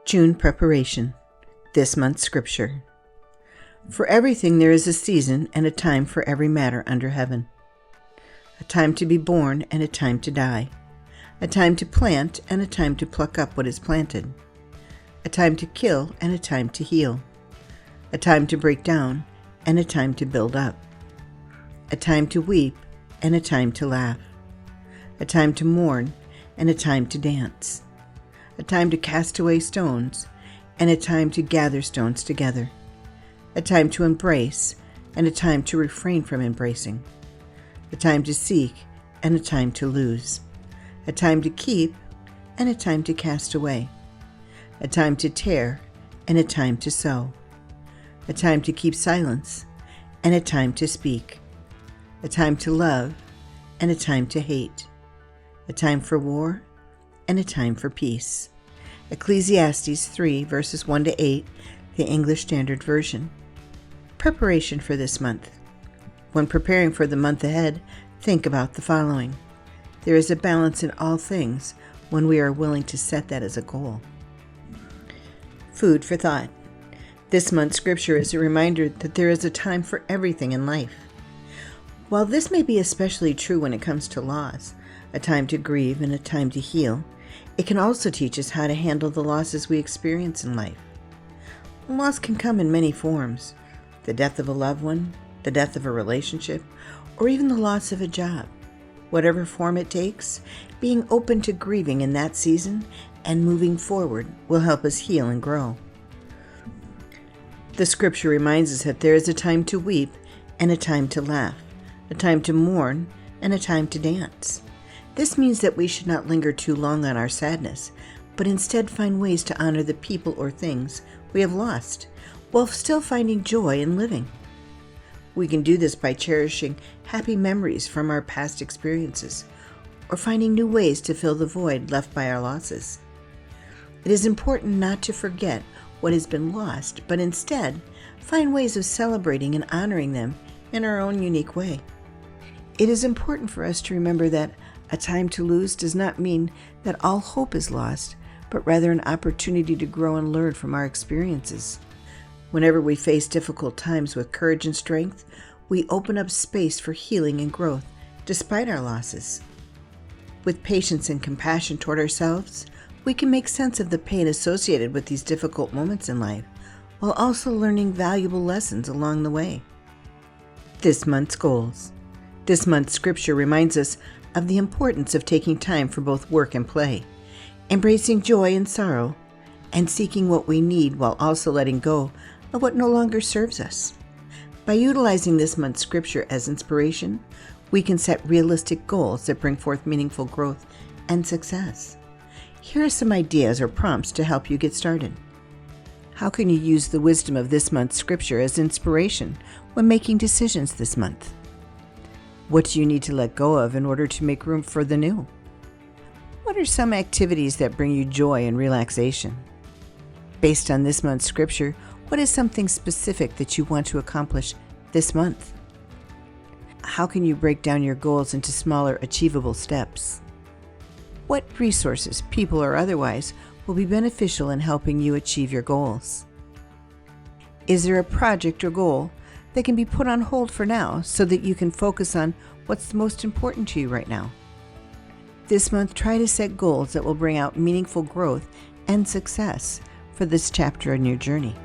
June preparation. This month's scripture. For everything there is a season and a time for every matter under heaven. A time to be born and a time to die. A time to plant and a time to pluck up what is planted. A time to kill and a time to heal. A time to break down and a time to build up. A time to weep and a time to laugh. A time to mourn and a time to dance. A time to cast away stones, and a time to gather stones together. A time to embrace, and a time to refrain from embracing. A time to seek, and a time to lose. A time to keep, and a time to cast away. A time to tear, and a time to sow. A time to keep silence, and a time to speak. A time to love, and a time to hate. A time for war, and a time for peace. Ecclesiastes 3, verses 1 to 8, the English Standard Version. Preparation for this month. When preparing for the month ahead, think about the following. There is a balance in all things when we are willing to set that as a goal. Food for thought. This month's scripture is a reminder that there is a time for everything in life. While this may be especially true when it comes to loss, a time to grieve and a time to heal, it can also teach us how to handle the losses we experience in life. Loss can come in many forms: the death of a loved one, the death of a relationship, or even the loss of a job. Whatever form it takes, being open to grieving in that season and moving forward will help us heal and grow. The scripture reminds us that there is a time to weep and a time to laugh, a time to mourn and a time to dance. This means that we should not linger too long on our sadness, but instead find ways to honor the people or things we have lost, while still finding joy in living. We can do this by cherishing happy memories from our past experiences, or finding new ways to fill the void left by our losses. It is important not to forget what has been lost, but instead find ways of celebrating and honoring them in our own unique way. It is important for us to remember that a time to lose does not mean that all hope is lost, but rather an opportunity to grow and learn from our experiences. Whenever we face difficult times with courage and strength, we open up space for healing and growth despite our losses. With patience and compassion toward ourselves, we can make sense of the pain associated with these difficult moments in life, while also learning valuable lessons along the way. This month's goals. This month's scripture reminds us of the importance of taking time for both work and play, embracing joy and sorrow, and seeking what we need while also letting go of what no longer serves us. By utilizing this month's scripture as inspiration, we can set realistic goals that bring forth meaningful growth and success. Here are some ideas or prompts to help you get started. How can you use the wisdom of this month's scripture as inspiration when making decisions this month? What do you need to let go of in order to make room for the new? What are some activities that bring you joy and relaxation? Based on this month's scripture, what is something specific that you want to accomplish this month? How can you break down your goals into smaller, achievable steps? What resources, people or otherwise, will be beneficial in helping you achieve your goals? Is there a project or goal that can be put on hold for now so that you can focus on what's most important to you right now? This month, try to set goals that will bring out meaningful growth and success for this chapter in your journey.